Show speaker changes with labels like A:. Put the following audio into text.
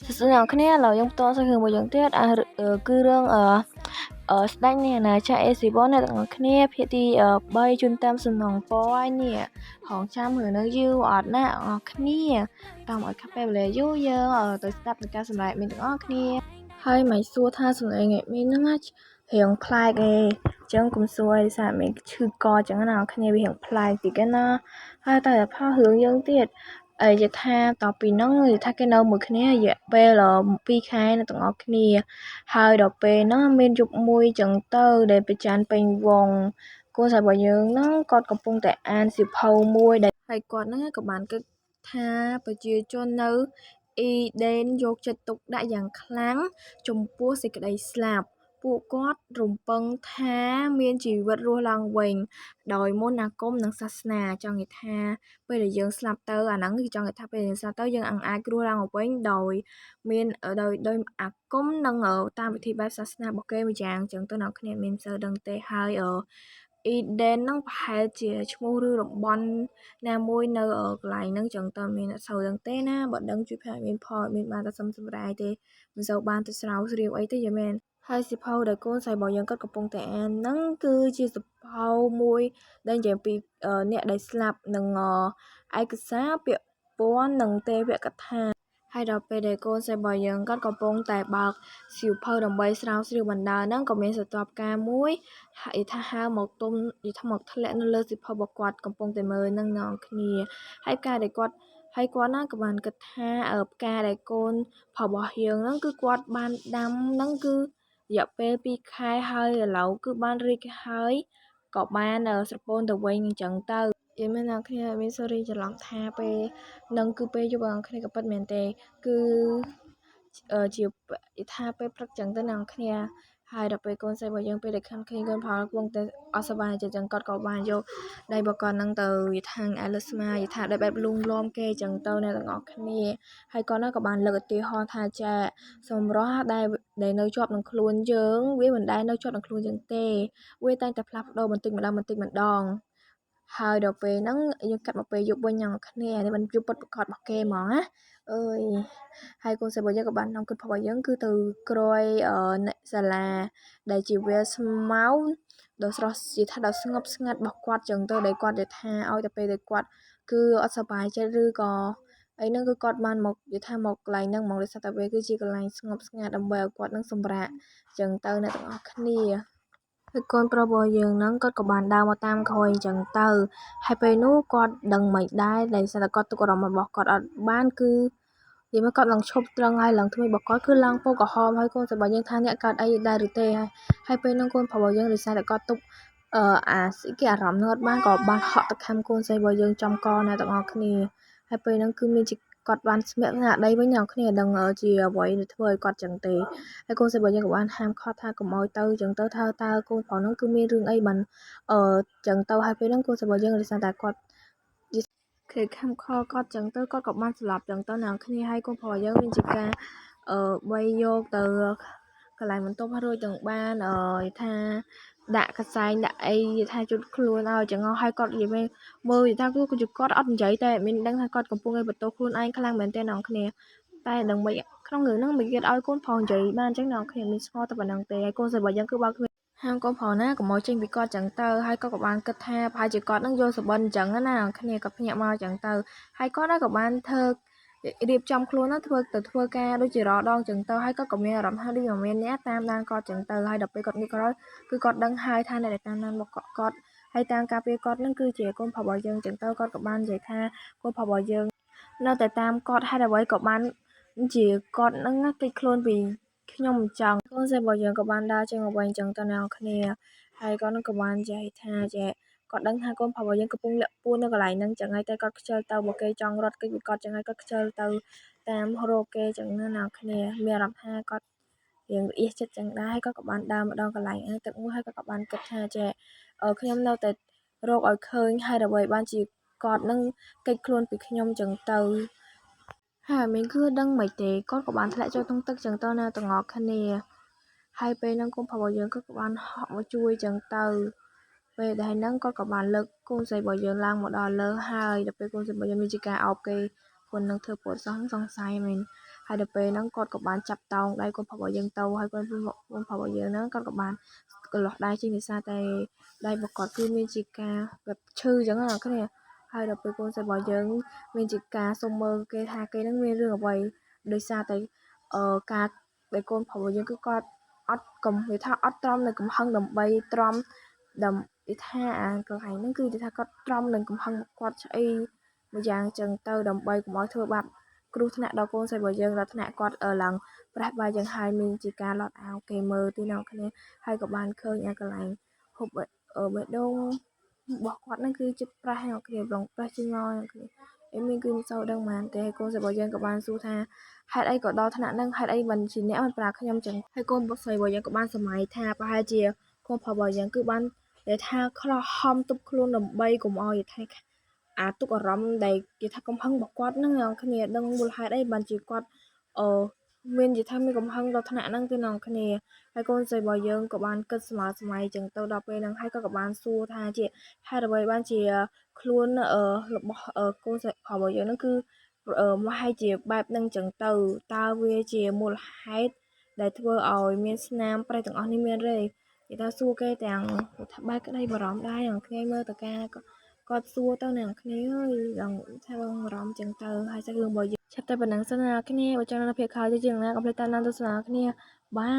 A: សួស្តីអ្នកគ្នាឥឡូវខ្ញុំបន្តសង្គ្រាមមួយយ៉ាងទៀតគឺរឿងស្ដេចនេះណាចាអេស៊ីបនអ្នកទាំងអស់គ្នាភាគទី3ជួនតាមសំណងពណ៌នេះហងចាំរឿងនៅយូរអត់ណាអ្នកគ្នាតាមឲ្យកាហ្វេវេលាយូរយើងទៅស្ដាប់នឹងការសម្ដែងមានទាំងអស់គ្នាហើយមិនសួរថាសម្ដែងមានហ្នឹងរៀងប្លែកឯងចឹងកុំសួរឲ្យសារមានឈឺកចឹងណាអ្នកគ្នាវារៀងប្លែកតិចណាហើយតែផុសរឿងយើងទៀតនិយាយថាតពីហ្នឹងនិយាយថាគេនៅមួយគ្នារយៈពេល2ខែនៅទាំងអស់គ្នាហើយដល់ពេលហ្នឹងមានយប់មួយចឹងទៅដែលប្រច័នពេញវងគូស្រីរបស់យើងហ្នឹងគាត់កំពុងតែអានសៀវភៅមួយដែលហើយគាត់ហ្នឹងក៏បានគិតថាប្រជាជននៅអ៊ីដេនយកចិត្តទុកដាក់យ៉ាងខ្លាំងចំពោះសេចក្តីស្លាប់ពួកគាត់រំពឹងថាមានជីវិតរស់ឡើងវិញដោយមន្តអាគមនិងសាសនាចង់និយាយថាពេលដែលយើងស្លាប់ទៅអាហ្នឹងគឺចង់និយាយថាពេលយើងស្លាប់ទៅយើងអាចរស់ឡើងវិញដោយមានដោយអាគមនិងតាមវិធីបែបសាសនារបស់គេមួយយ៉ាងអញ្ចឹងទៅអ្នកគ្នាមានសូវដឹងទេហើយអ៊ីដេនហ្នឹងប្រហែលជាឈ្មោះឬតំបន់ណាមួយនៅកន្លែងហ្នឹងអញ្ចឹងទៅមានអ្នកសូវដឹងទេណាបើដឹងជួយប្រាប់មានផលមានបានតែសុំសម្រាយទេមិនសូវបានទៅស្រាវជ្រាវអីទេយល់មែនហើយសៀវភៅដែលកូនស្រីរបស់យើងគាត់កំពុងតែអានហ្នឹងគឺជាសៀវភៅមួយដែលនិយាយពីអ្នកដែលស្លាប់នឹងឯកសារពាក្យពន្ធនិងទេវកថាហើយដល់ពេលដែលកូនស្រីរបស់យើងគាត់កំពុងតែបើកសៀវភៅដើម្បីស្រាវជ្រាវបណ្ដាហ្នឹងក៏មានសន្ទប់ការមួយហើយថាហៅមកទុំនិយាយថាមកធ្លាក់នៅលើសៀវភៅរបស់គាត់កំពុងតែមើលនឹងអ្នកគ្នាហើយការដែលគាត់ណាក៏បានគិតថាផ្កាដែលកូនរបស់យើងហ្នឹងគឺគាត់បានដាំហ្នឹងគឺរយៈពេល2ខែហើយឥឡូវគឺបានរីកហើយក៏បានស្រពោនទៅវិញអញ្ចឹងទៅយល់មែនអ្នកគ្នាមាន sorry ច្រឡំថាពេលនឹងគឺពេលយប់អ្នកគ្នាក៏ពិតមែនទេគឺជាថាពេលព្រឹកចឹងទៅអ្នកគ្នាហើយដល់ពេលកូនស្រីរបស់យើងពេលដែលខាងឃើញកូនផលកំពុងតែអសប្បាយចឹងគាត់ក៏បានយកដៃរបស់គាត់ហ្នឹងទៅយថាងលើស្មាយថាដែលបែបលួងលោមគេចឹងទៅអ្នកទាំងអស់គ្នាហើយគាត់ហ្នឹងក៏បានលើកឧទាហរណ៍ថាចាសម្រស់ដែលនៅជាប់នឹងខ្លួនយើងវាមិនដែលនៅជាប់នឹងខ្លួនយើងទេវាតែងតែផ្លាស់ប្ដូរបន្តិចម្ដងហើយដល់ពេលហ្នឹងយើងកាត់មកពេលយប់វិញអ្នកគ្នានេះមិនយប់ពិតប្រាកដរបស់គេហ្មងណាអើយហើយកូនស្រីរបស់យើងក៏បាននាំគិតរបស់យើងគឺទៅក្រោយអ្នកសាលាដែលជាវាស្មៅដ៏ស្រស់ជាថាដ៏ស្ងប់ស្ងាត់របស់គាត់ចឹងទៅដែលគាត់និយាយថាឲ្យតែពេលដែលគាត់គឺអត់សប្បាយចិត្តឬក៏អីហ្នឹងគឺគាត់បានមកនិយាយថាមកកន្លែងហ្នឹងហ្មងដោយសារតែវាគឺជាកន្លែងស្ងប់ស្ងាត់ដើម្បីឲ្យគាត់នឹងសម្រាកចឹងទៅអ្នកទាំងអស់គ្នាហើយកូនប្រុសរបស់យើងហ្នឹងគាត់ក៏បានដើរមកតាមក្រោយអញ្ចឹងទៅហើយពេលនោះគាត់ដឹងមិនដែរដែលសារតែគាត់ទុកអារម្មណ៍របស់គាត់អត់បានគឺនិយាយមកគាត់ឡើងឈប់ត្រង់ហើយឡើងថ្មីរបស់គាត់គឺឡើងពណ៌ក្រហមហើយកូនរបស់យើងថាអ្នកកើតអីដែរឬទេហើយពេលហ្នឹងកូនប្រុសរបស់យើងដោយសារតែគាត់ទុកអារម្មណ៍ហ្នឹងអត់បានក៏បានហក់ទៅខំកូនស្រីរបស់យើងចំកអ្នកទាំងអស់គ្នាហើយពេលហ្នឹងគឺមានជាគាត់បានស្មាក់ស្នាដៃវិញអ្នកគ្នាដឹងជាអ្វីដែលធ្វើឲ្យគាត់ចឹងទេហើយកូនស្រីរបស់យើងក៏បានហាមឃាត់ថាកុំឲ្យទៅចឹងទៅថាតើកូនប្រុសហ្នឹងគឺមានរឿងអីបានចឹងទៅហើយពេលហ្នឹងកូនស្រីរបស់យើងដោយសារតែគាត់គេខំខលគាត់ចឹងទៅគាត់ក៏បានស្លាប់ចឹងទៅអ្នកគ្នាហើយកូនប្រុសយើងមានជាការបីយកទៅកន្លែងបន្ទប់រួចទាំងបានថាដាក់កសែងដាក់អីថាជុតខ្លួនឲ្យចឹងហើយគាត់និយាយមើលថាគឺគាត់អត់និយាយតែមានដឹងថាគាត់កំពុងតែបន្ទោសខ្លួនឯងខ្លាំងមែនទែនអ្នកគ្នាតែដឹងមិនក្នុងរឿងហ្នឹងមិនគេឲ្យកូនប្រុសនិយាយបានចឹងអ្នកគ្នាមានស្គាល់តែប៉ុណ្្នឹងទេហើយកូនស្រីរបស់យើងគឺបើហាមកូនប្រុសណាកុំឲ្យចេញពីគាត់ចឹងទៅហើយគាត់ក៏បានគិតថាប្រហែលជាគាត់នឹងយកសុបិនអញ្ចឹងណាគ្នាគាត់ភ្ញាក់មកចឹងទៅហើយគាត់ក៏បានធ្វើរៀបចំខ្លួនធ្វើការដូចជារដងចឹងទៅហើយគាត់ក៏មានអារម្មណ៍ថាដូចមានអ្នកតាមដានគាត់ចឹងទៅហើយដល់ពេលគាត់ងាកក្រោយគឺគាត់ដឹងហើយថាអ្នកដែលតាមដានមកគាត់ហើយតាមការពារគាត់នឹងគឺជាកូនប្រុសរបស់យើងចឹងទៅគាត់ក៏បាននិយាយថាកូនប្រុសរបស់យើងនៅតែតាមគាត់ហើយអ្វីក៏បានជាគាត់នឹងគេចខ្លួនពីខ្ញុំអញ្ចឹងកូនស្រីរបស់យើងក៏បានដើរចេញមកវិញអញ្ចឹងទៅអ្នកគ្នាហើយគាត់នឹងក៏បាននិយាយថាគាត់ដឹងថាកូនប្រុសរបស់យើងកំពុងលាក់ពួននៅកន្លែងហ្នឹងចឹងហើយតែគាត់ខ្ជិលទៅបើគេចង់រត់គេចពីគាត់ចឹងហើយគាត់ខ្ជិលទៅតាមរកគេចឹងណាអ្នកគ្នាមានអារម្មណ៍ថាគាត់រៀងអៀសចិត្តចឹងដែរហើយគាត់ក៏បានដើរមកដល់កន្លែងអាងទឹកមួយហើយគាត់ក៏បានគិតថាខ្ញុំនៅតែរកឲ្យឃើញហើយអ្វីបានជាគាត់នឹងគេចខ្លួនពីខ្ញុំចឹងទៅហើយមានគឺដឹងមិនទេគាត់ក៏បានធ្លាក់ចូលក្នុងទឹកចឹងទៅណាទាំងអស់គ្នាហើយពេលហ្នឹងកូនប្រុសរបស់យើងក៏បានហក់មកជួយចឹងទៅពេលដែលហ្នឹងគាត់ក៏បានលើកកូនស្រីរបស់យើងឡើងមកដល់លើហើយដល់ពេលកូនស្រីរបស់យើងមានជាការអោបគេគាត់នឹងធ្វើពតសង្ស័យមែន ហើយដល់ពេលហ្នឹងគាត់ក៏បានចាប់តោងដៃកូនប្រុសរបស់យើងទៅហើយកូនប្រុសរបស់យើងហ្នឹងគាត់ក៏បានកន្លោះដៃចេញដោយសារតែដៃរបស់គាត់គឺមានជាការគាត់ឈឺអញ្ចឹងណាគ្នាហើយដល់ពេលកូនស្រីរបស់យើងមានជាការសុំមើលគេថាគេហ្នឹងមានរឿងអ្វីដោយសារតែការដែលកូនប្រុសរបស់យើងគឺគាត់អត់កំនិយាយថាអត់ទ្រាំនៅកំហឹងដើម្បីទ្រាំដើម្បីថាអាកន្លែងហ្នឹងគឺនិយាយថាគាត់ទ្រាំនឹងកំហឹងគាត់ឆ្អីមួយយ៉ាងចឹងទៅដើម្បីកុំឲ្យធ្វើបាបគ្រោះថ្នាក់ដល់កូនស្រីរបស់យើងដល់ថ្នាក់គាត់ឡើងប្រះបាយយ៉ាងហើយមានជាការឡត់អាវគេមើលទីនោះគ្នាហើយក៏បានឃើញអាកន្លែងហូបបេះដូងរបស់គាត់ហ្នឹងគឺចិត្តប្រះហ្នឹងគ្នាប្រងប្រះជាងមកគ្នាអេមីគឺមិនសូវដឹងបានទេកូនស្រីរបស់យើងក៏បានសួរថាហេតុអីក៏ដល់ថ្នាក់ហ្នឹងហេតុអីមិនជាអ្នកមិនប្រាប់ខ្ញុំចឹងហើយកូនស្រីរបស់យើងក៏បានសម័យថាប្រហែលជាកូនប្រុសរបស់យើងគឺបានដែលថាខំហំទប់ខ្លួនដើម្បីកុំឲ្យថាទុកអារម្មណ៍ដែលគេថាកំហឹងរបស់គាត់ហ្នឹងគ្នាដឹងមូលហេតុអីបានជាគាត់មាននិយាយថាមានកំហឹងដល់ថ្នាក់ហ្នឹងទេនងគ្នាហើយកូនស្រីរបស់យើងក៏បានគិតស្មើសម័យចឹងទៅដល់ពេលហ្នឹងហើយក៏បានសួរថាជាហេតុអ្វីបានជាខ្លួនរបស់កូនស្រីរបស់យើងហ្នឹងគឺមហាជាបែបហ្នឹងចឹងទៅតើវាជាមូលហេតុដែលធ្វើឲ្យមានស្នាមប្រេះទាំងអស់នេះមានទេគេថាសួរគេទាំងថាបែកក្តីបារម្ភដែរនឹងគ្នាមើលតការគាត់សួរទៅនឹងគ្នាអើយដល់ថាបងបារម្ភចឹងទៅហើយសាច់រឿងរបស់យើងចាប់តែប៉ុណ្ណឹងសិនណាគ្នាបើចង់នៅភាពខោជាងណាកុំភ្លេចតាមដានទស្សនាគ្នាបាទ